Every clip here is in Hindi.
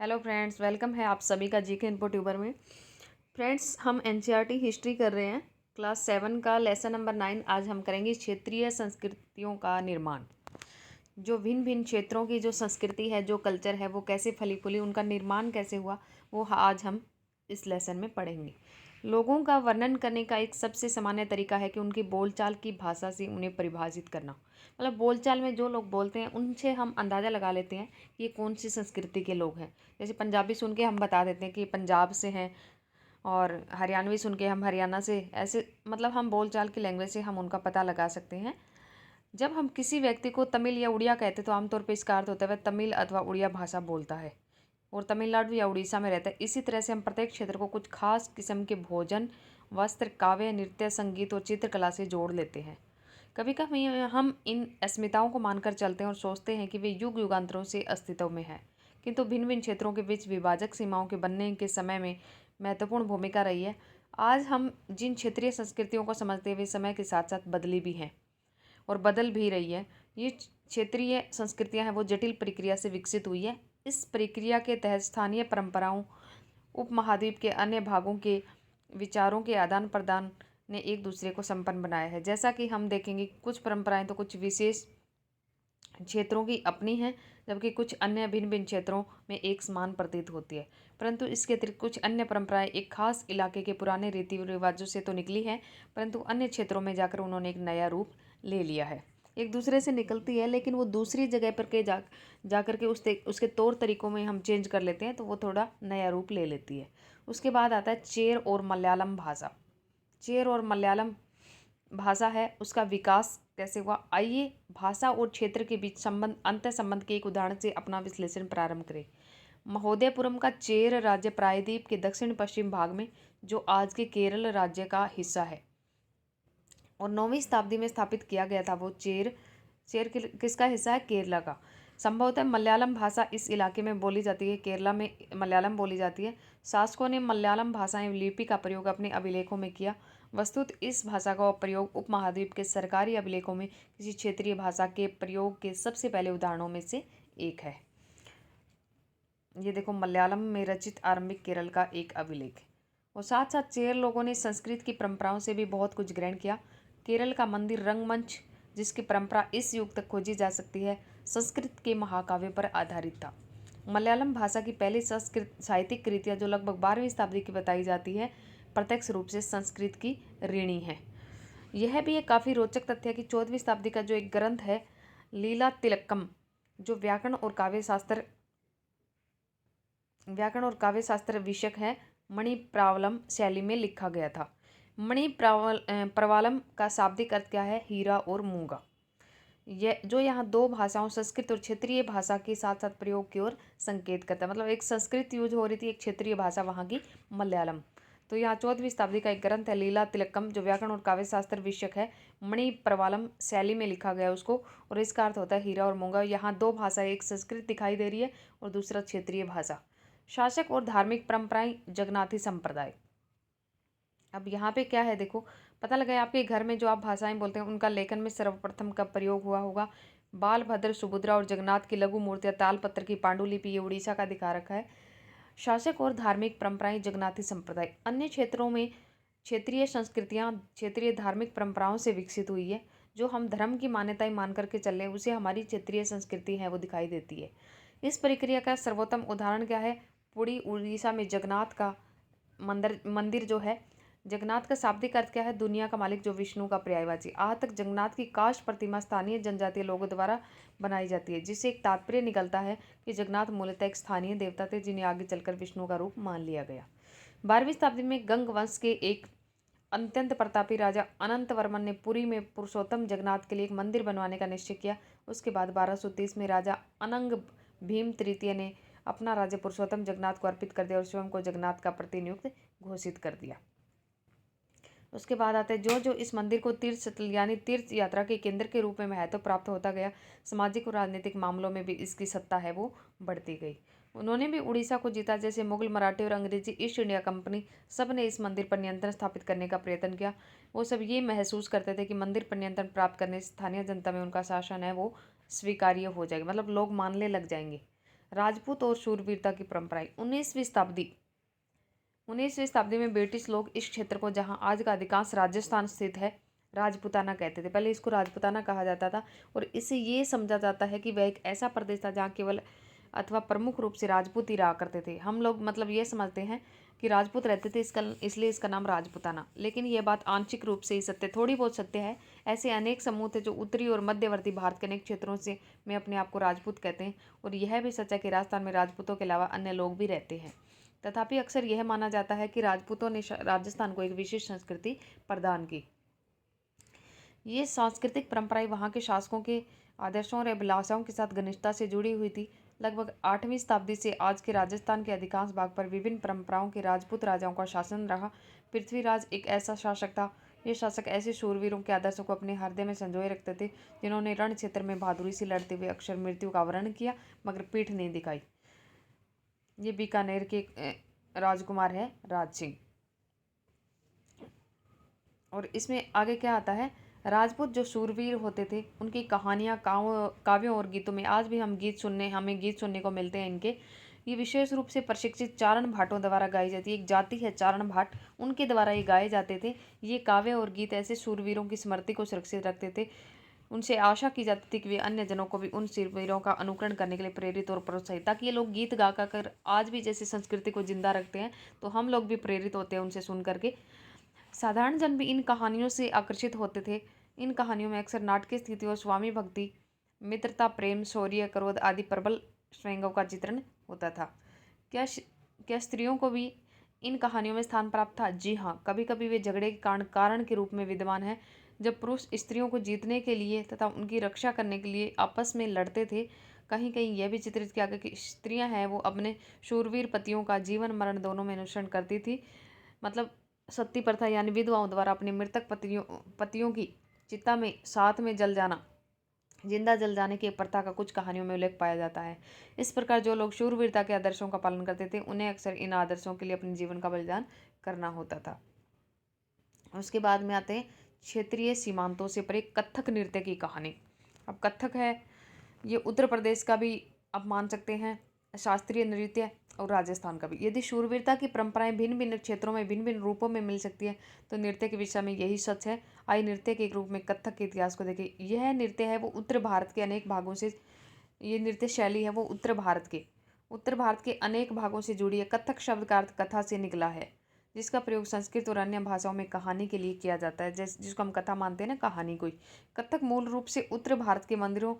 हेलो फ्रेंड्स, वेलकम है आप सभी का जीके इनपुट ट्यूबर में। फ्रेंड्स, हम एनसीईआरटी हिस्ट्री कर रहे हैं, क्लास 7 का लेसन नंबर 9। आज हम करेंगे क्षेत्रीय संस्कृतियों का निर्माण। जो भिन्न भिन्न क्षेत्रों की जो संस्कृति है, जो कल्चर है, वो कैसे फली फूली, उनका निर्माण कैसे हुआ, वो आज हम इस लेसन में पढ़ेंगे। लोगों का वर्णन करने का एक सबसे सामान्य तरीका है कि उनकी बोलचाल की भाषा से उन्हें परिभाषित करना। मतलब बोलचाल में जो लोग बोलते हैं उनसे हम अंदाज़ा लगा लेते हैं कि ये कौन सी संस्कृति के लोग हैं। जैसे पंजाबी सुन के हम बता देते हैं कि पंजाब से हैं, और हरियाणवी सुन के हम हरियाणा से। ऐसे मतलब हम बोलचाल की लैंग्वेज से हम उनका पता लगा सकते हैं। जब हम किसी व्यक्ति को तमिल या उड़िया कहते हैं तो आमतौर पर इसका अर्थ होता है वह तमिल अथवा उड़िया भाषा बोलता है और तमिलनाडु या उड़ीसा में रहता है। इसी तरह से हम प्रत्येक क्षेत्र को कुछ खास किस्म के भोजन, वस्त्र, काव्य, नृत्य, संगीत और चित्रकला से जोड़ लेते हैं। कभी कभी हम इन अस्मिताओं को मानकर चलते हैं और सोचते हैं कि वे युग युगांतरों से अस्तित्व में है, किंतु भिन्न भिन्न क्षेत्रों के बीच विभाजक सीमाओं के बनने के समय में महत्वपूर्ण भूमिका रही है। आज हम जिन क्षेत्रीय संस्कृतियों को समझते हैं वे समय के साथ साथ बदली भी हैं और बदल भी रही है। ये क्षेत्रीय संस्कृतियां हैं वो जटिल प्रक्रिया से विकसित हुई है। इस प्रक्रिया के तहत स्थानीय परंपराओं, उपमहाद्वीप के अन्य भागों के विचारों के आदान प्रदान ने एक दूसरे को संपन्न बनाया है। जैसा कि हम देखेंगे, कुछ परंपराएं तो कुछ विशेष क्षेत्रों की अपनी हैं, जबकि कुछ अन्य भिन्न भिन्न क्षेत्रों में एक समान प्रतीत होती है। परंतु इसके अतिरिक्त कुछ अन्य परंपराएं एक खास इलाके के पुराने रीति रिवाजों से तो निकली हैं, परंतु अन्य क्षेत्रों में जाकर उन्होंने एक नया रूप ले लिया है। एक दूसरे से निकलती है, लेकिन वो दूसरी जगह पर के जाकर के उसके तौर तरीकों में हम चेंज कर लेते हैं तो वो थोड़ा नया रूप ले लेती है। उसके बाद आता है चेर और मलयालम भाषा। चेर और मलयालम भाषा है, उसका विकास कैसे हुआ। आइए भाषा और क्षेत्र के बीच संबंध, अंतर संबंध के एक उदाहरण से अपना विश्लेषण प्रारंभ करें। महोदयपुरम का चेर राज्य प्रायद्वीप के दक्षिण पश्चिम भाग में, जो आज के केरल राज्य का हिस्सा है, और 9वीं शताब्दी में स्थापित किया गया था। वो चेर चेर किसका हिस्सा है? केरला का। संभवतः मलयालम भाषा इस इलाके में बोली जाती है, केरला में मलयालम बोली जाती है। शासकों ने मलयालम भाषा एवं लिपि का प्रयोग अपने अभिलेखों में किया। वस्तुत इस भाषा का प्रयोग उपमहाद्वीप के सरकारी अभिलेखों में किसी क्षेत्रीय भाषा के प्रयोग के सबसे पहले उदाहरणों में से एक है। ये देखो, मलयालम में रचित आरंभिक केरल का एक अभिलेख। और साथ साथ चेर लोगों ने संस्कृत की परंपराओं से भी बहुत कुछ ग्रहण किया। केरल का मंदिर रंगमंच, जिसकी परंपरा इस युग तक खोजी जा सकती है, संस्कृत के महाकाव्य पर आधारित था। मलयालम भाषा की पहली संस्कृत साहित्यिक कृतियाँ, जो लगभग 12वीं शताब्दी की बताई जाती है, प्रत्यक्ष रूप से संस्कृत की ऋणी है। यह भी एक काफ़ी रोचक तथ्य है कि 14वीं शताब्दी का जो एक ग्रंथ है लीला तिलक्कम, जो व्याकरण और काव्य शास्त्र विषयक है, मणिप्रावलम शैली में लिखा गया था। प्रवालम का शाब्दिक अर्थ क्या है? हीरा और मूंगा। यह जो यहाँ दो भाषाओं, संस्कृत और क्षेत्रीय भाषा के साथ साथ प्रयोग की ओर संकेत करता है। मतलब एक संस्कृत यूज हो रही थी, एक क्षेत्रीय भाषा वहाँ की मलयालम। तो यहाँ 14वीं शताब्दी का एक ग्रंथ है लीला तिलक्कम, जो व्याकरण और काव्य शास्त्र विषयक है, मणिप्रवालम शैली में लिखा गया उसको, और इसका अर्थ होता है हीरा और मूंगा। यहाँ दो भाषा, एक संस्कृत दिखाई दे रही है और दूसरा क्षेत्रीय भाषा। शासक और धार्मिक परंपराएं, जगन्नाथी संप्रदाय। अब यहाँ पे क्या है देखो, पता लगा आपके घर में जो आप भाषाएं बोलते हैं उनका लेखन में सर्वप्रथम कब प्रयोग हुआ होगा। बालभद्र, सुभद्रा और जगन्नाथ की लघु मूर्तियाँ, तालपत्र की पांडुलिपि, ये उड़ीसा का दिखा रखा है। शासक और धार्मिक परंपराएं, जगन्नाथी संप्रदाय। अन्य क्षेत्रों में क्षेत्रीय संस्कृतियाँ क्षेत्रीय धार्मिक परंपराओं से विकसित हुई है। जो हम धर्म की मान्यताएं मान करके चल रहे हैं उसे हमारी क्षेत्रीय संस्कृति है वो दिखाई देती है। इस प्रक्रिया का सर्वोत्तम उदाहरण क्या है? पुरी उड़ीसा में जगन्नाथ का मंदिर जो है। जगन्नाथ का शाब्दिक अर्थ क्या है? दुनिया का मालिक, जो विष्णु का पर्यायवाची। आज तक जगन्नाथ की काष्ठ प्रतिमा स्थानीय जनजातीय लोगों द्वारा बनाई जाती है, जिससे एक तात्पर्य निकलता है कि जगन्नाथ मूलतः एक स्थानीय देवता थे, जिन्हें आगे चलकर विष्णु का रूप मान लिया गया। 12वीं शताब्दी में गंग वंश के एक अत्यंत प्रतापी राजा अनंत वर्मन ने पुरी में पुरुषोत्तम जगन्नाथ के लिए एक मंदिर बनवाने का निश्चय किया। उसके बाद 1230 में राजा अनंग भीम तृतीय ने अपना राज्य पुरुषोत्तम जगन्नाथ को अर्पित कर दिया और स्वयं को जगन्नाथ का प्रतिनियुक्त घोषित कर दिया। उसके बाद आते हैं जो इस मंदिर को तीर्थ स्थल यानी तीर्थ यात्रा के केंद्र के रूप में महत्व प्राप्त होता गया, सामाजिक और राजनीतिक मामलों में भी इसकी सत्ता है वो बढ़ती गई। उन्होंने भी उड़ीसा को जीता। जैसे मुगल, मराठी और अंग्रेजी ईस्ट इंडिया कंपनी, सब ने इस मंदिर पर नियंत्रण स्थापित करने का प्रयत्न किया। वो सब ये महसूस करते थे कि मंदिर पर नियंत्रण प्राप्त करने से स्थानीय जनता में उनका शासन है वो स्वीकार्य हो जाएगा, मतलब लोग मानने लग जाएंगे। राजपूत और शूरवीरता की परंपराएं। 19वीं शताब्दी में ब्रिटिश लोग इस क्षेत्र को, जहां आज का अधिकांश राजस्थान स्थित है, राजपूताना कहते थे। पहले इसको राजपूताना कहा जाता था और इससे ये समझा जाता है कि वह एक ऐसा प्रदेश था जहाँ केवल अथवा प्रमुख रूप से राजपूत ही रहा करते थे। हम लोग मतलब ये समझते हैं कि राजपूत रहते थे, इसलिए इसका नाम राजपूताना। लेकिन यह बात आंशिक रूप से ही सत्य, थोड़ी बहुत सत्य है। ऐसे अनेक समूह थे जो उत्तरी और मध्यवर्ती भारत के अनेक क्षेत्रों से में अपने आप को राजपूत कहते हैं। और यह भी सच है कि राजस्थान में राजपूतों के अलावा अन्य लोग भी रहते हैं। तथापि अक्सर यह माना जाता है कि राजपूतों ने राजस्थान को एक विशेष संस्कृति प्रदान की। ये सांस्कृतिक परंपराएं वहाँ के शासकों के आदर्शों और अभिलाषाओं के साथ घनिष्ठता से जुड़ी हुई थी। लगभग 8वीं शताब्दी से आज के राजस्थान के अधिकांश भाग पर विभिन्न परंपराओं के राजपूत राजाओं का शासन रहा। पृथ्वीराज एक ऐसा शासक था। ये शासक ऐसे शूरवीरों के आदर्शों को अपने हृदय में संजोए रखते थे जिन्होंने रण क्षेत्र में बहादुरी से लड़ते हुए अक्सर मृत्यु का वर्ण किया मगर पीठ नहीं दिखाई। ये बीकानेर के राजकुमार है राज सिंह। और इसमें आगे क्या आता है, राजपूत जो शूरवीर होते थे उनकी कहानियाँ काव्यों और गीतों में आज भी हमें गीत सुनने को मिलते हैं इनके। ये विशेष रूप से प्रशिक्षित चारण भाटों द्वारा गाई जाती है। एक जाति है चारण भाट, उनके द्वारा ये गाए जाते थे। ये काव्य और गीत ऐसे शूरवीरों की स्मृति को सुरक्षित रखते थे। उनसे आशा की जाती थी कि वे अन्य जनों को भी उन शूरवीरों का अनुकरण करने के लिए प्रेरित और प्रोत्साहित, ताकि ये लोग गीत गा कर आज भी जैसे संस्कृति को जिंदा रखते हैं, तो हम लोग भी प्रेरित होते हैं उनसे सुन करके। साधारण जन भी इन कहानियों से आकर्षित होते थे। इन कहानियों में अक्सर नाटकीय स्थितियों, स्वामी भक्ति, मित्रता, प्रेम, शौर्य, क्रोध आदि प्रबल स्वयंगों का चित्रण होता था। क्या स्त्रियों को भी इन कहानियों में स्थान प्राप्त था? जी हाँ, कभी कभी वे झगड़े के कारण के रूप में विद्यमान है। जब पुरुष स्त्रियों को जीतने के लिए तथा उनकी रक्षा करने के लिए आपस में लड़ते थे। कहीं कहीं यह भी चित्रित किया गया कि स्त्रियां हैं वो अपने शूरवीर पतियों का जीवन मरण दोनों में अनुसरण करती थी। मतलब सती प्रथा यानी विधवाओं द्वारा अपने मृतक पतियों की चिता में साथ में जिंदा जल जाने की प्रथा का कुछ कहानियों में उल्लेख पाया जाता है। इस प्रकार जो लोग शूरवीरता के आदर्शों का पालन करते थे उन्हें अक्सर इन आदर्शों के लिए अपने जीवन का बलिदान करना होता था। उसके बाद में आते हैं क्षेत्रीय सीमांतों से परे कथक नृत्य की कहानी। अब कथक है, ये उत्तर प्रदेश का भी आप मान सकते हैं शास्त्रीय नृत्य और राजस्थान का भी। यदि शूरवीरता की परंपराएं भिन्न भिन्न क्षेत्रों में भिन्न भिन्न रूपों में मिल सकती है, तो नृत्य के विषय में यही सच है। आइए नृत्य के एक रूप में कथक के इतिहास को देखें। यह नृत्य है वो उत्तर भारत के अनेक भागों से, ये नृत्य शैली है वो उत्तर भारत के अनेक भागों से जुड़ी है। कथक शब्द का अर्थ कथा से निकला है, जिसका प्रयोग संस्कृत और अन्य भाषाओं में कहानी के लिए किया जाता है, जिसको हम कथा मानते हैं ना, कहानी कोई। कथक मूल रूप से उत्तर भारत के मंदिरों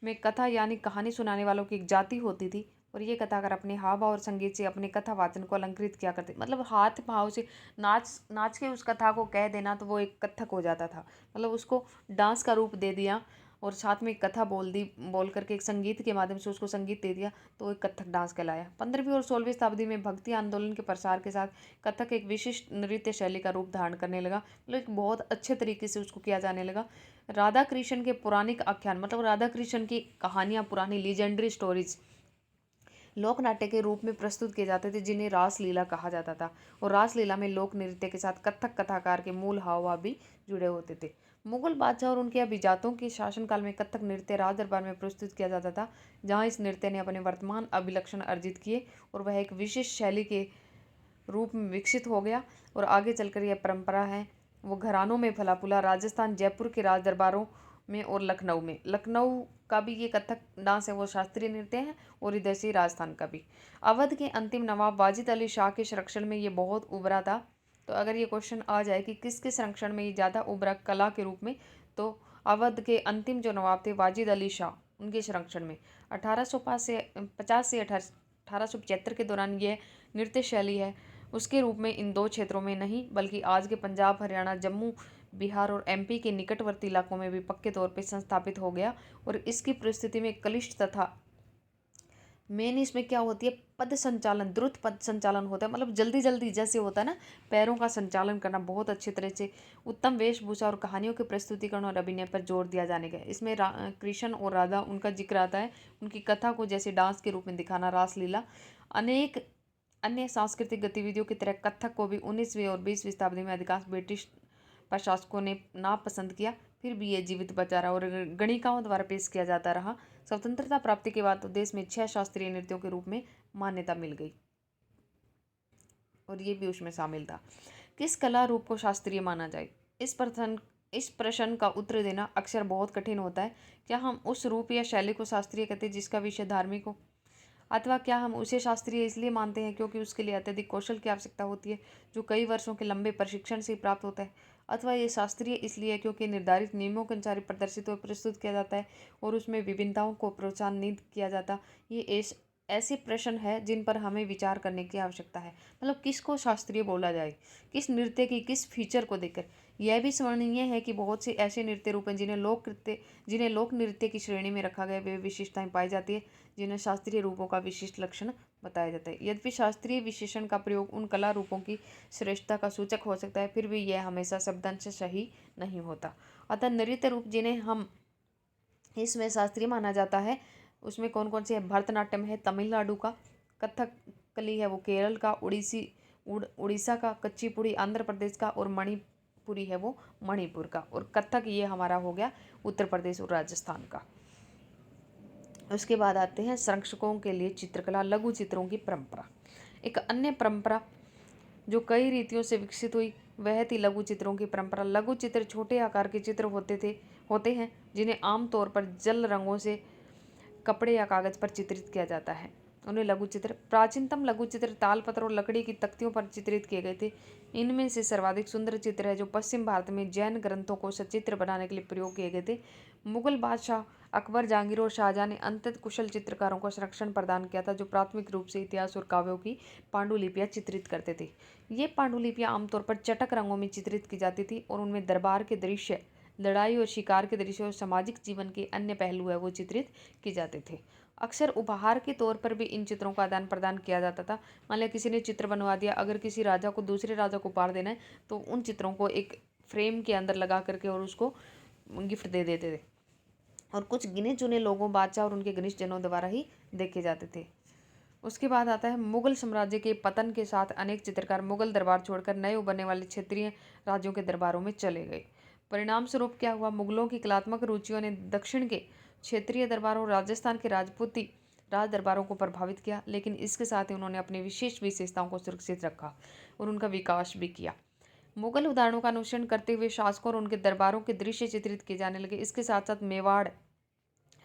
में कथा यानी कहानी सुनाने वालों की एक जाति होती थी। और ये कथाकार अपने हाव भाव और संगीत से अपने कथा वाचन को अलंकृत किया करते, मतलब हाथ भाव से नाच के उस कथा को कह देना, तो वो एक कथक हो जाता था। मतलब उसको डांस का रूप दे दिया और साथ में एक कथा बोल करके एक संगीत के माध्यम से उसको संगीत दे दिया, तो एक कथक डांस कहलाया। 15वीं और 16वीं शताब्दी में भक्ति आंदोलन के प्रसार के साथ कथक एक विशिष्ट नृत्य शैली का रूप धारण करने लगा। मतलब एक बहुत अच्छे तरीके से उसको किया जाने लगा। राधा कृष्ण के पौराणिक आख्यान, मतलब राधा कृष्ण की कहानियाँ, पुरानी लीजेंडरी स्टोरीज लोक नाट्य के रूप में प्रस्तुत किए जाते थे, जिन्हें रासलीला कहा जाता था। और रासलीला में लोक नृत्य के साथ कथक कथाकार के मूल हाव भाव भी जुड़े होते थे। मुगल बादशाह और उनके अभिजातों के शासनकाल में कथक नृत्य राज दरबार में प्रस्तुत किया जाता था, जहाँ इस नृत्य ने अपने वर्तमान अभिलक्षण अर्जित किए और वह एक विशिष्ट शैली के रूप में विकसित हो गया। और आगे चलकर यह परंपरा है वो घरानों में फला फूला। राजस्थान, जयपुर के राज दरबारों में और लखनऊ का भी ये कथक डांस है वो शास्त्रीय नृत्य है, और इधर से राजस्थान का भी। अवध के अंतिम नवाब वाजिद अली शाह के संरक्षण में ये बहुत उभरा था। तो अगर ये क्वेश्चन आ जाए कि किसके संरक्षण में ये ज़्यादा उभरा कला के रूप में, तो अवध के अंतिम जो नवाब थे वाजिद अली शाह, उनके संरक्षण में 1850 से 1875 के दौरान ये नृत्य शैली है उसके रूप में इन दो क्षेत्रों में नहीं, बल्कि आज के पंजाब, हरियाणा, जम्मू, बिहार और एमपी के निकटवर्ती इलाकों में भी पक्के तौर पर संस्थापित हो गया। और इसकी परिस्थिति में कलिष्ठ तथा मेन इसमें क्या होती है, पद संचालन, द्रुत पद संचालन होता है। मतलब जल्दी जल्दी जैसे होता है ना, पैरों का संचालन करना बहुत अच्छे तरह से। उत्तम वेशभूषा और कहानियों के प्रस्तुतिकरण और अभिनय पर जोर दिया जाने का। इसमें कृष्ण और राधा उनका जिक्र आता है, उनकी कथा को जैसे डांस के रूप में दिखाना, रासलीला। अनेक अन्य सांस्कृतिक गतिविधियों की तरह कथक को भी 19वीं और 20वीं शताब्दी में अधिकांश ब्रिटिश प्रशासकों ने नापसंद किया, फिर भी ये जीवित बचा रहा और गणिकाओं द्वारा पेश किया जाता रहा। स्वतंत्रता प्राप्ति के बाद तो देश में 6 शास्त्रीय नृत्यों के रूप में मान्यता मिल गई और ये भी उसमें शामिल था। किस कला रूप को शास्त्रीय माना जाए? इस प्रश्न का उत्तर देना अक्सर बहुत कठिन होता है। क्या हम उस रूप या शैली को शास्त्रीय कहते हैं जिसका विषय धार्मिक हो, अथवा क्या हम उसे शास्त्रीय इसलिए मानते हैं क्योंकि उसके लिए अत्यधिक कौशल की आवश्यकता होती है जो कई वर्षों के लंबे प्रशिक्षण से प्राप्त होता है, अथवा ये शास्त्रीय इसलिए है क्योंकि निर्धारित नियमों के अनुसार प्रदर्शित और प्रस्तुत किया जाता है और उसमें विभिन्नताओं को प्रोत्साहन नहीं किया जाता। ये ऐसे प्रश्न है जिन पर हमें विचार करने की आवश्यकता है। मतलब किसको शास्त्रीय बोला जाए, किस नृत्य की किस फीचर को देखकर। यह भी स्मरणीय है कि बहुत से ऐसे नृत्य रूप हैं जिन्हें लोक नृत्य की श्रेणी में रखा गया, वे विशेषताएं पाई जाती है जिन्हें शास्त्रीय रूपों का विशिष्ट लक्षण बताया जाता है। यद्यपि शास्त्रीय विशेषण का प्रयोग उन कला रूपों की श्रेष्ठता का सूचक हो सकता है, फिर भी यह हमेशा शब्दांश सही नहीं होता। अतः नृत्य रूप जिन्हें हम इसमें शास्त्रीय माना जाता है उसमें कौन कौन से है? भरतनाट्यम है तमिलनाडु का, कथकली है वो केरल का, उड़ीसा का, कुचिपुड़ी आंध्र प्रदेश का और मणिपुरी है वो मणिपुर का, और कथक ये हमारा हो गया उत्तर प्रदेश और राजस्थान का। उसके बाद आते हैं संरक्षकों के लिए चित्रकला, लघु चित्रों की परंपरा। एक अन्य परंपरा जो कई रीतियों से विकसित हुई वह थी लघु चित्रों की परंपरा। लघु चित्र छोटे आकार के चित्र होते हैं जिन्हें आमतौर पर जल रंगों से कपड़े या कागज पर चित्रित किया जाता है, उन्हें लघु चित्र। प्राचीनतम लघु चित्र तालपत्र और लकड़ी की तख्तियों पर चित्रित किए गए थे। इनमें से सर्वाधिक सुंदर चित्र है जो पश्चिम भारत में जैन ग्रंथों को सचित्र बनाने के लिए प्रयोग किए गए थे। मुगल बादशाह अकबर, जहांगीर और शाहजहां ने अत्यंत कुशल चित्रकारों को संरक्षण प्रदान किया था जो प्राथमिक रूप से इतिहास और काव्यों की पांडुलिपियां चित्रित करते थे। ये पांडुलिपियां आमतौर पर चटक रंगों में चित्रित की जाती थी और उनमें दरबार के दृश्य, लड़ाई और शिकार के दृश्य और सामाजिक जीवन के अन्य पहलू है वो चित्रित किए जाते थे। अक्सर उपहार के तौर पर भी इन चित्रों का आदान प्रदान किया जाता था। मान लिया किसी ने चित्र बनवा दिया, अगर किसी राजा को दूसरे राजा को उपहार देना है तो उन चित्रों को एक फ्रेम के अंदर लगा करके और उसको गिफ्ट दे देते थे, और कुछ गिने चुने लोगों, बादशाह और उनके घनिष्ठ जनों द्वारा ही देखे जाते थे। उसके बाद आता है मुगल साम्राज्य के पतन के साथ अनेक चित्रकार मुगल दरबार छोड़कर नए उभरने वाले क्षेत्रीय राज्यों के दरबारों में चले गए। परिणाम स्वरूप क्या हुआ? मुगलों की कलात्मक रुचियों ने दक्षिण के क्षेत्रीय दरबारों, राजस्थान के राजपूती राज दरबारों को प्रभावित किया, लेकिन इसके साथ ही उन्होंने अपनी विशेष विशेषताओं को सुरक्षित रखा और उनका विकास भी किया। मुगल उदाहरणों का अनुसरण करते हुए शासकों और उनके दरबारों के दृश्य चित्रित किए जाने लगे। इसके साथ साथ मेवाड़,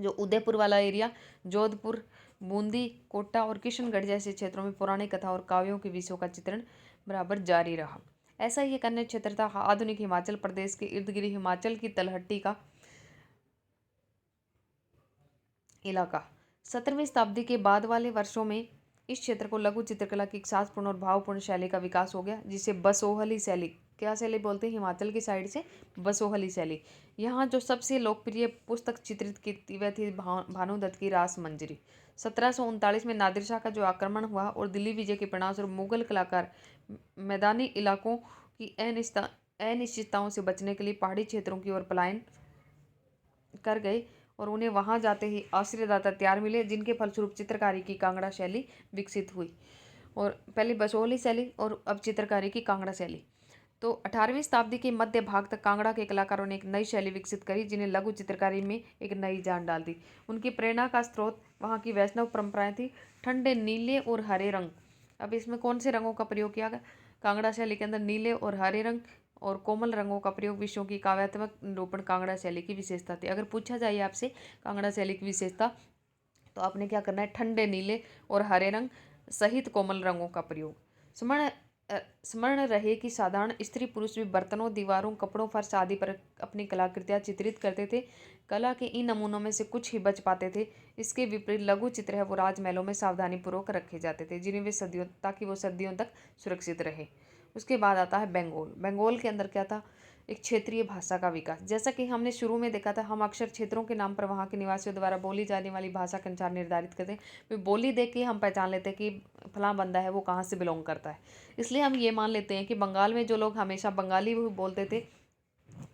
जो उदयपुर वाला एरिया, जोधपुर, बूंदी, कोटा और किशनगढ़ जैसे क्षेत्रों में पुरानी कथा और काव्यों के विषयों का चित्रण बराबर जारी रहा। ऐसा ही एक अन्य क्षेत्र था आधुनिक हिमाचल प्रदेश के इर्द गिर्द हिमाचल की तलहटी का इलाका। 17वीं शताब्दी के बाद वाले वर्षों में इस क्षेत्र को लघु चित्रकला की एक साहसपूर्ण और भावपूर्ण शैली का विकास हो गया, जिसे बसोहली शैली, क्या शैली बोलते हैं हिमाचल की साइड से? बसोहली शैली। यहाँ जो सबसे लोकप्रिय पुस्तक चित्रित की थी वह थी भानुदत्त की रास मंजरी। 1739 में नादिर शाह का जो आक्रमण हुआ और दिल्ली विजय के परिणामस्वरूप मुगल कलाकार मैदानी इलाकों की अनिश्चितताओं से बचने के लिए पहाड़ी क्षेत्रों की ओर पलायन कर गए और उन्हें वहां जाते ही आश्रयदाता तैयार मिले, जिनके फलस्वरूप चित्रकारी की कांगड़ा शैली विकसित हुई। और पहले बसोहली शैली और अब चित्रकारी की कांगड़ा शैली। तो 18वीं शताब्दी के मध्य भाग तक कांगड़ा के कलाकारों ने एक नई शैली विकसित करी जिन्हें लघु चित्रकारी में एक नई जान डाल दी। उनकी प्रेरणा का स्रोत वहाँ की वैष्णव परंपराएं थी। ठंडे नीले और हरे रंग, अब इसमें कौन से रंगों का प्रयोग किया गया? कांगड़ा शैली के अंदर नीले और हरे रंग और कोमल रंगों का प्रयोग विषयों की काव्यात्मक निरूपण कांगड़ा शैली की विशेषता थी। अगर पूछा जाए आपसे कांगड़ा शैली की विशेषता तो आपने क्या करना है? ठंडे नीले और हरे रंग सहित कोमल रंगों का प्रयोग। स्मरण रहे कि साधारण स्त्री पुरुष भी बर्तनों, दीवारों, कपड़ों, फर्श आदि पर अपनी कलाकृतियां चित्रित करते थे। कला के इन नमूनों में से कुछ ही बच पाते थे। इसके विपरीत लघु चित्र है वो राजमहलों में सावधानीपूर्वक रखे जाते थे जिन्हें वे सदियों ताकि वो सदियों तक सुरक्षित रहे। उसके बाद आता है बंगाल। बंगाल के अंदर क्या था? एक क्षेत्रीय भाषा का विकास। जैसा कि हमने शुरू में देखा था, हम अक्सर क्षेत्रों के नाम पर वहाँ के निवासियों द्वारा बोली जाने वाली भाषा के अनुसार निर्धारित करते हैं। वे बोली देख के हम पहचान लेते हैं कि फलां बंदा है वो कहाँ से बिलोंग करता है। इसलिए हम ये मान लेते हैं कि बंगाल में जो लोग हमेशा बंगाली बोलते थे,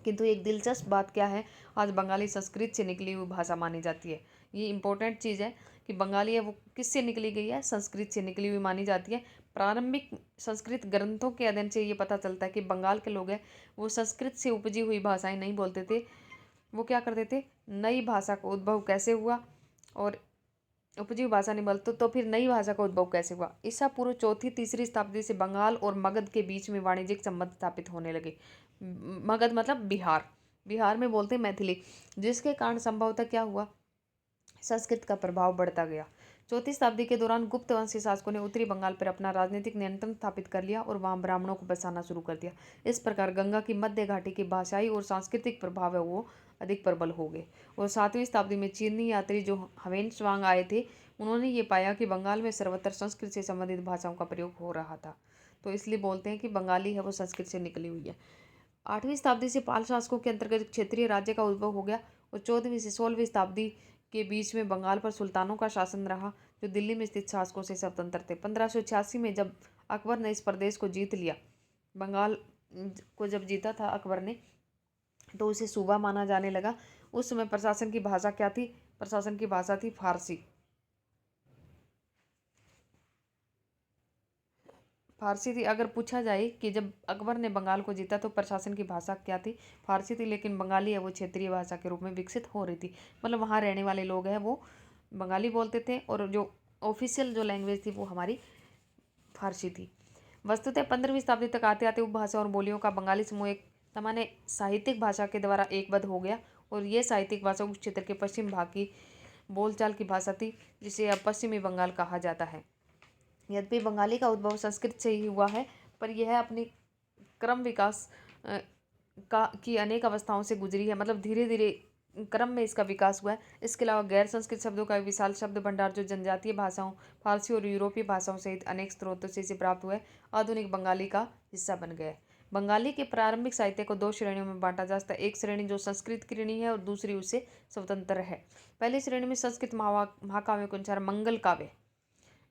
किंतु एक दिलचस्प बात क्या है, आज बंगाली संस्कृत से निकली हुई भाषा मानी जाती है। ये इंपॉर्टेंट चीज़ है कि बंगाली है वो किससे निकली गई है? संस्कृत से निकली हुई मानी जाती है। प्रारंभिक संस्कृत ग्रंथों के अध्ययन से ये पता चलता है कि बंगाल के लोग हैं वो संस्कृत से उपजी हुई भाषाएं नहीं बोलते थे। वो क्या करते थे? नई भाषा का उद्भव कैसे हुआ और उपजीवी भाषा नहीं बोलते तो फिर नई भाषा का उद्भव कैसे हुआ? ईसा पूर्व चौथी तीसरी शताब्दी से बंगाल और मगध के बीच में वाणिज्यिक संबंध स्थापित होने लगे। मगध मतलब बिहार, बिहार में बोलते मैथिली, जिसके कारण संभवतः क्या हुआ, संस्कृत का प्रभाव बढ़ता गया। चौथी शताब्दी के दौरान गुप्त वंशी शासकों ने उत्तरी बंगाल पर अपना राजनीतिक नियंत्रण स्थापित कर लिया और वहां ब्राह्मणों को बसाना शुरू कर दिया। इस प्रकार गंगा की मध्य घाटी के भाषाई और सांस्कृतिक प्रभाव है वो अधिक प्रबल हो गए। और 7वीं शताब्दी में चीनी यात्री जो ह्वेन-त्सांग आए थे, उन्होंने ये पाया कि बंगाल में सर्वत्र संस्कृत से संबंधित भाषाओं का प्रयोग हो रहा था, तो इसलिए बोलते हैं कि बंगाली है वो संस्कृत से निकली हुई है। 8वीं शताब्दी से पाल शासकों के अंतर्गत क्षेत्रीय राज्य का उद्भव हो गया और 14वीं से 16वीं शताब्दी के बीच में बंगाल पर सुल्तानों का शासन रहा, जो दिल्ली में स्थित शासकों से स्वतंत्र थे। 1586 में जब अकबर ने इस प्रदेश को जीत लिया, बंगाल को जब जीता था अकबर ने, तो उसे सूबा माना जाने लगा। उस समय प्रशासन की भाषा क्या थी? प्रशासन की भाषा थी फारसी। फारसी थी। अगर पूछा जाए कि जब अकबर ने बंगाल को जीता तो प्रशासन की भाषा क्या थी? फारसी थी, लेकिन बंगाली है वो क्षेत्रीय भाषा के रूप में विकसित हो रही थी। मतलब वहाँ रहने वाले लोग हैं वो बंगाली बोलते थे और जो ऑफिशियल जो लैंग्वेज थी वो हमारी फारसी थी। वस्तुतः 15वीं शताब्दी तक आते आते उपभाषा और बोलियों का बंगाली समूह एक सामान्य साहित्यिक भाषा के द्वारा एकबद्ध हो गया और ये साहित्यिक भाषा उस क्षेत्र के पश्चिम भाग की बोलचाल की भाषा थी, जिसे अब पश्चिमी बंगाल कहा जाता है। यद्यपि बंगाली का उद्भव संस्कृत से ही हुआ है, पर यह अपनी क्रम विकास का की अनेक अवस्थाओं से गुजरी है। मतलब धीरे धीरे क्रम में इसका विकास हुआ है। इसके अलावा गैर संस्कृत शब्दों का विशाल शब्द भंडार जो जनजातीय भाषाओं, फारसी और यूरोपीय भाषाओं सहित अनेक स्रोतों से इसे प्राप्त हुआ है, आधुनिक बंगाली का हिस्सा बन गया है। बंगाली के प्रारंभिक साहित्य को 2 श्रेणियों में बांटा जा सकता है। एक श्रेणी जो संस्कृत की श्रेणी है और दूसरी उससे स्वतंत्र है। पहली श्रेणी में संस्कृत महाकाव्यों के अनुसार मंगल काव्य,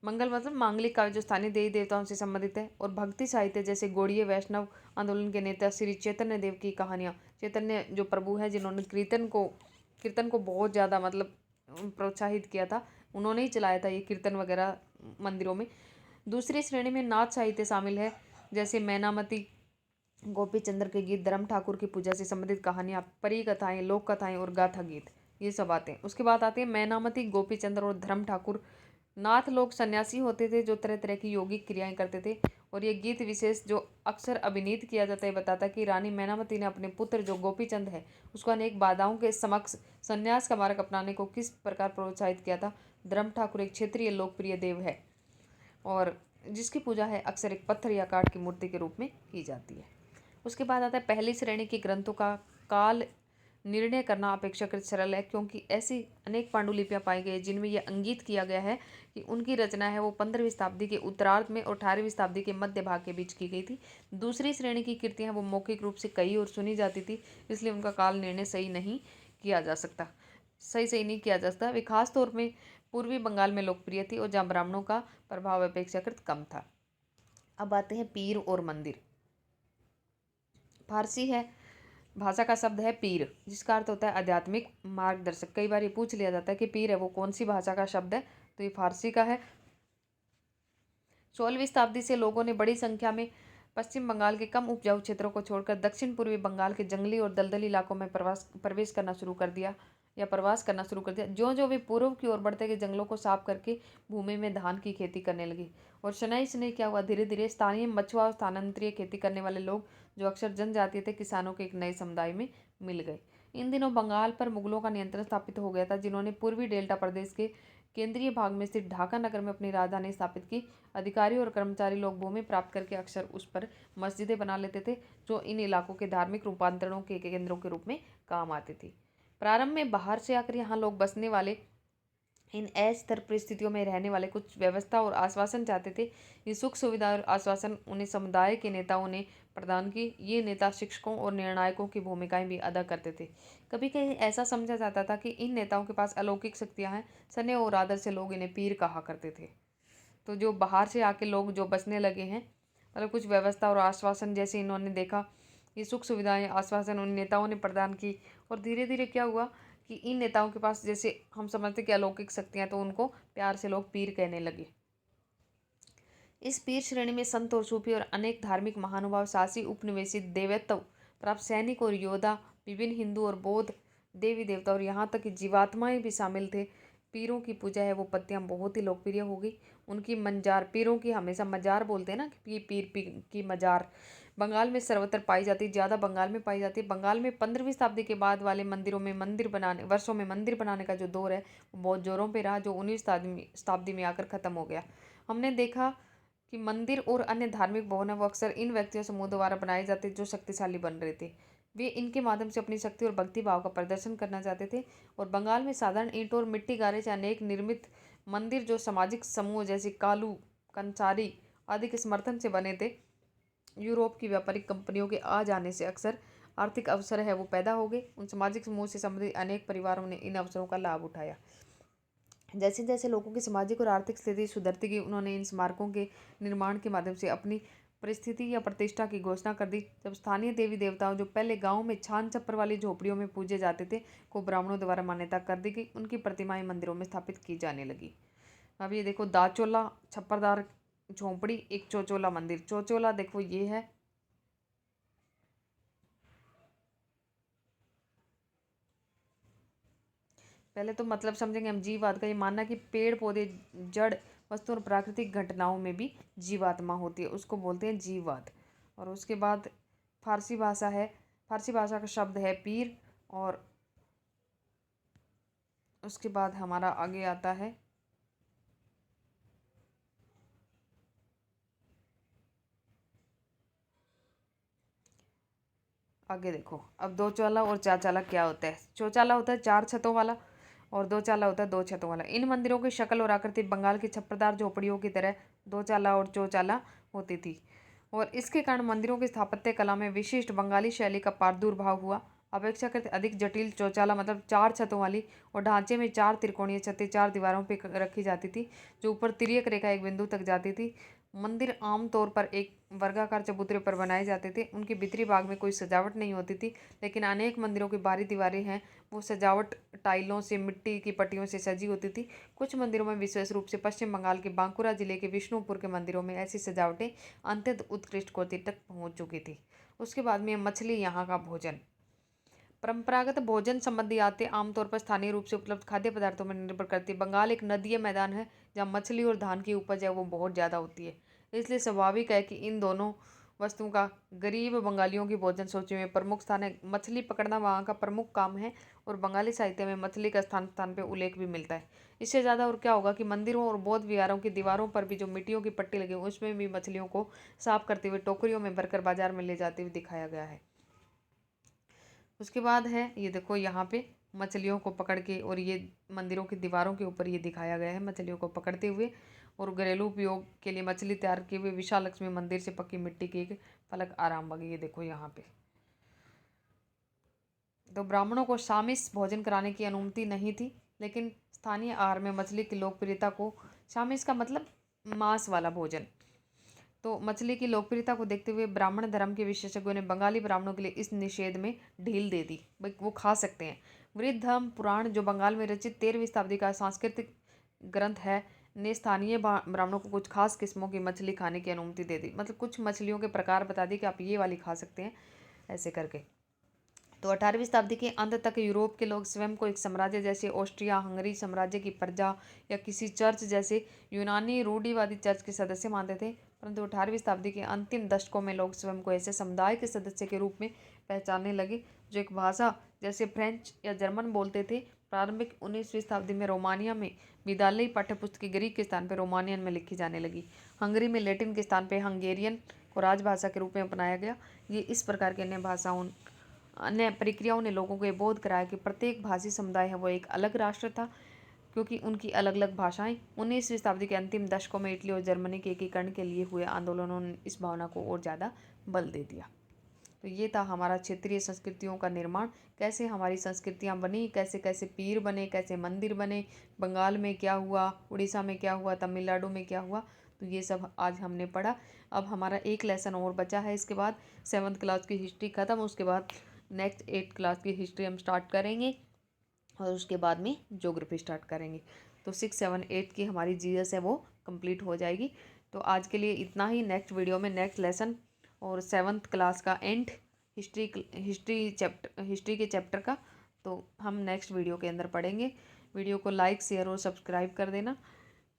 मंगल मतलब मांगलिक काव्य जो स्थानीय देवी देवताओं से संबंधित है, और भक्ति साहित्य जैसे गौड़ीय वैष्णव आंदोलन के नेता श्री चैतन्य देव की कहानियाँ। चैतन्य जो प्रभु है जिन्होंने कीर्तन को बहुत ज़्यादा मतलब प्रोत्साहित किया था, उन्होंने ही चलाया था ये कीर्तन वगैरह मंदिरों में। दूसरी श्रेणी में नाथ साहित्य शामिल है, जैसे मैनामती, गोपी चंद्र के गीत, धर्म ठाकुर की पूजा से संबंधित कहानियाँ, परी कथाएं, लोक कथाएं और गाथा गीत, ये सब आते हैं। उसके बाद आते हैं मैनामती, गोपी चंद्र और धर्म ठाकुर। नाथ लोग सन्यासी होते थे जो तरह तरह की योगिक क्रियाएं करते थे, और ये गीत विशेष जो अक्सर अभिनीत किया जाता है बताता है कि रानी मैनामती ने अपने पुत्र जो गोपीचंद है उसको अनेक बाधाओं के समक्ष संन्यास का मार्ग अपनाने को किस प्रकार प्रोत्साहित किया था। धर्म ठाकुर एक क्षेत्रीय लोकप्रिय देव है और जिसकी पूजा है अक्सर एक पत्थर या काठ की मूर्ति के रूप में की जाती है। उसके बाद आता है पहली श्रेणी के ग्रंथों का काल निर्णय करना अपेक्षाकृत सरल है, क्योंकि ऐसी अनेक पांडुलिपियां पाई गई जिनमें यह अंगित किया गया है कि उनकी रचना है वो 15वीं शताब्दी के उत्तरार्ध में और 18वीं शताब्दी के मध्य भाग के बीच की गई थी। दूसरी श्रेणी की कृतियां वो मौखिक रूप से कही और सुनी जाती थी, इसलिए उनका काल निर्णय सही नहीं किया जा सकता, सही नहीं किया जा सकता। वे खास तौर में पूर्वी बंगाल में लोकप्रिय थी और जहाँ ब्राह्मणों का प्रभाव अपेक्षाकृत कम था। अब आते हैं पीर और मंदिर। फारसी है भाषा का शब्द है पीर, जिसका अर्थ होता है आध्यात्मिक मार्गदर्शक। कई बार ये पूछ लिया जाता है कि पीर है वो कौन सी भाषा का शब्द है, तो ये फारसी का है। 16वीं शताब्दी से लोगों ने बड़ी संख्या में पश्चिम बंगाल के कम उपजाऊ क्षेत्रों को छोड़कर दक्षिण पूर्वी बंगाल के जंगली और दलदली इलाकों में प्रवेश करना शुरू कर दिया या प्रवास करना शुरू कर दिया। ज्यों ज्यों वे पूर्व की ओर बढ़ते गए, जंगलों को साफ करके भूमि में धान की खेती करने लगी और शनैः शनैः क्या हुआ, धीरे धीरे स्थानीय मछुआ और स्थानांतरीय खेती करने वाले लोग जो अक्सर जनजातीय थे, किसानों के एक नए समुदाय में मिल गए। इन दिनों बंगाल पर मुगलों का नियंत्रण स्थापित हो गया था, जिन्होंने पूर्वी डेल्टा प्रदेश के केंद्रीय भाग में स्थित ढाका नगर में अपनी राजधानी स्थापित की। अधिकारी और कर्मचारी लोग भूमि प्राप्त करके अक्सर उस पर मस्जिदें बना लेते थे, जो इन इलाकों के धार्मिक रूपांतरणों के केंद्रों के रूप में काम आती थी। प्रारंभ में बाहर से आकर यहाँ लोग बसने वाले इन अस्थिर परिस्थितियों में रहने वाले कुछ व्यवस्था और आश्वासन चाहते थे। ये सुख सुविधा और आश्वासन उन्हें समुदाय के नेताओं ने प्रदान की। ये नेता शिक्षकों और निर्णायकों की भूमिकाएं भी अदा करते थे। कभी कभी ऐसा समझा जाता था कि इन नेताओं के पास अलौकिक शक्तियां हैं। स्नेह और आदर से लोग इन्हें पीर कहा करते थे। तो जो बाहर से आके लोग जो बसने लगे हैं, मतलब कुछ व्यवस्था और आश्वासन जैसे इन्होंने देखा, ये सुख सुविधाएं आश्वासन उन नेताओं ने प्रदान की, और धीरे धीरे क्या हुआ कि इन नेताओं के पास जैसे हम समझते कि अलौकिक शक्तियां, तो उनको प्यार से लोग पीर कहने लगे। इस पीर श्रेणी में संत और सूफी और अनेक धार्मिक महानुभाव, साहसी उपनिवेशी, देवत्व प्राप्त सैनिक और योद्धा, विभिन्न हिंदू और बौद्ध देवी देवता और यहाँ तक कि जीवात्माएं भी शामिल थे। पीरों की पूजा है वो पत्तियाँ बहुत ही लोकप्रिय हो गई। उनकी मंजार, पीरों की हमेशा मजार बोलते हैं ना कि पीर की मजार बंगाल में सर्वत्र पाई जाती है, ज़्यादा बंगाल में पाई जाती है। बंगाल में 15वीं शताब्दी के बाद वाले मंदिरों में वर्षों में मंदिर बनाने का जो दौर है वो बहुत जोरों पे रहा, जो 19वीं शताब्दी में आकर ख़त्म हो गया। हमने देखा कि मंदिर और अन्य धार्मिक भवन वो अक्सर इन व्यक्तियों समूह द्वारा बनाए जाते जो शक्तिशाली बन रहे थे। वे इनके माध्यम से अपनी शक्ति और भक्ति भाव का प्रदर्शन करना चाहते थे। और बंगाल में साधारण ईंट और मिट्टी गारे से अनेक निर्मित मंदिर जो सामाजिक समूह जैसे कालू, कंसारी आदि के समर्थन से बने थे। यूरोप की व्यापारिक कंपनियों के आ जाने से अक्सर आर्थिक अवसर है वो पैदा हो गए। उन सामाजिक समूह से संबंधित अनेक परिवारों ने इन अवसरों का लाभ उठाया। जैसे जैसे लोगों की सामाजिक और आर्थिक स्थिति सुधरती गई, उन्होंने इन स्मारकों के निर्माण के माध्यम से अपनी परिस्थिति या प्रतिष्ठा की घोषणा कर दी। जब स्थानीय देवी देवताओं जो पहले गांव में छान छप्पर वाली झोपड़ियों में पूजे जाते थे को ब्राह्मणों द्वारा मान्यता कर दी गई, उनकी प्रतिमाएं मंदिरों में स्थापित की जाने लगी। अब ये देखो, दाचोला छप्परदार झोंपड़ी, एक चौचोला मंदिर। चौचोला देखो ये है, पहले तो मतलब समझेंगे हम जीववाद का। ये मानना कि पेड़ पौधे, जड़ वस्तु और प्राकृतिक घटनाओं में भी जीवात्मा होती है, उसको बोलते हैं जीववाद। और उसके बाद फारसी भाषा है, फारसी भाषा का शब्द है पीर। और उसके बाद हमारा आगे आता है, आगे देखो अब दो चाला और चार चाला क्या होता है। चौचाला होता है 4 छतों वाला और दो चाला होता है 2 छतों वाला। इन मंदिरों की शक्ल और आकृति बंगाल की छप्परदार झोपड़ियों की तरह दो चाला और चौचाला होती थी। और इसके कारण मंदिरों की स्थापत्य कला में विशिष्ट बंगाली शैली का प्रादुर्भाव हुआ। अपेक्षाकृत अधिक जटिल चौचाला मतलब 4 छतों वाली और ढांचे में 4 त्रिकोणीय छतें 4 दीवारों पर रखी जाती थी, जो ऊपर तिर्यक रेखा एक बिंदु तक जाती थी। मंदिर आमतौर पर एक वर्गाकार चबूतरे पर बनाए जाते थे। उनके भीतरी भाग में कोई सजावट नहीं होती थी, लेकिन अनेक मंदिरों की बाहरी दीवारें हैं वो सजावट टाइलों से, मिट्टी की पट्टियों से सजी होती थी। कुछ मंदिरों में, विशेष रूप से पश्चिम बंगाल के बांकुरा जिले के विष्णुपुर के मंदिरों में, ऐसी सजावटें अत्यंत उत्कृष्ट कोटि तक पहुंच चुकी थी। उसके बाद में मछली, यहाँ का भोजन। परंपरागत भोजन संबंधी आते आमतौर पर स्थानीय रूप से उपलब्ध खाद्य पदार्थों में निर्भर करती है। बंगाल एक नदीय मैदान है जहाँ मछली और धान की उपज है वो बहुत ज़्यादा होती है, इसलिए स्वाभाविक है कि इन दोनों वस्तुओं का गरीब बंगालियों की भोजन सूची में प्रमुख स्थान है। मछली पकड़ना वहाँ का प्रमुख काम है और बंगाली साहित्य में मछली का स्थान स्थान पर उल्लेख भी मिलता है। इससे ज़्यादा और क्या होगा कि मंदिरों और बौद्ध विहारों की दीवारों पर भी जो मिट्टियों की पट्टी लगी उसमें भी मछलियों को साफ करते हुए टोकरियों में भरकर बाजार में ले जाते हुए दिखाया गया है। उसके बाद है ये देखो, यहाँ पे मछलियों को पकड़ के, और ये मंदिरों की दीवारों के ऊपर ये दिखाया गया है मछलियों को पकड़ते हुए। और घरेलू उपयोग के लिए मछली तैयार किए हुए विशाल लक्ष्मी मंदिर से पक्की मिट्टी की एक फलक आराम बाग, ये देखो यहाँ पे। तो ब्राह्मणों को शामिस भोजन कराने की अनुमति नहीं थी, लेकिन स्थानीय आहार में मछली की लोकप्रियता को, शामिस का मतलब मांस वाला भोजन, तो मछली की लोकप्रियता को देखते हुए ब्राह्मण धर्म के विशेषज्ञों ने बंगाली ब्राह्मणों के लिए इस निषेध में ढील दे दी, भाई वो खा सकते हैं। वृद्धम पुराण जो बंगाल में रचित 13वीं शताब्दी का सांस्कृतिक ग्रंथ है, ने स्थानीय ब्राह्मणों को कुछ खास किस्मों की मछली खाने की अनुमति दे दी, मतलब कुछ मछलियों के प्रकार बता दी कि आप ये वाली खा सकते हैं, ऐसे करके। तो 18वीं शताब्दी के अंत तक यूरोप के लोग स्वयं को एक साम्राज्य जैसे ऑस्ट्रिया हंगरी साम्राज्य की प्रजा या किसी चर्च जैसे यूनानी रूढ़िवादी चर्च के सदस्य मानते थे, परंतु 18वीं शताब्दी के अंतिम दशकों में लोग स्वयं को ऐसे समुदाय के सदस्य के रूप में पहचानने लगे जो एक भाषा जैसे फ्रेंच या जर्मन बोलते थे। प्रारंभिक 19वीं शताब्दी में रोमानिया में विद्यालयी पाठ्यपुस्तकें ग्रीक के स्थान पर रोमानियन में लिखी जाने लगी। हंगरी में लैटिन के स्थान पर हंगेरियन को राजभाषा के रूप में अपनाया गया। ये इस प्रकार के अन्य प्रक्रियाओं ने लोगों को ये बोध कराया कि प्रत्येक भाषी समुदाय है वो एक अलग राष्ट्र था, क्योंकि उनकी अलग अलग भाषाएं। 19वीं शताब्दी के अंतिम दशकों में इटली और जर्मनी के एकीकरण के लिए हुए आंदोलनों ने इस भावना को और ज़्यादा बल दे दिया। तो ये था हमारा क्षेत्रीय संस्कृतियों का निर्माण, कैसे हमारी संस्कृतियाँ बनी, कैसे कैसे पीर बने, कैसे मंदिर बने, बंगाल में क्या हुआ, उड़ीसा में क्या हुआ, तमिलनाडु में क्या हुआ, तो ये सब आज हमने पढ़ा। अब हमारा एक लेसन और बचा है, इसके बाद 7th क्लास की हिस्ट्री ख़त्म, उसके बाद नेक्स्ट 8th क्लास की हिस्ट्री हम स्टार्ट करेंगे और उसके बाद में ज्योग्राफी स्टार्ट करेंगे। तो 6, 7, 8 की हमारी जीएस है वो कंप्लीट हो जाएगी। तो आज के लिए इतना ही। नेक्स्ट वीडियो में नेक्स्ट लेसन और 7th क्लास का एंड हिस्ट्री के चैप्टर का तो हम नेक्स्ट वीडियो के अंदर पढ़ेंगे। वीडियो को लाइक शेयर और सब्सक्राइब कर देना।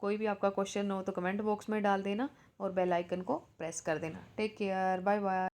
कोई भी आपका क्वेश्चन हो तो कमेंट बॉक्स में डाल देना और बेल आइकन को प्रेस कर देना। Take care, bye bye.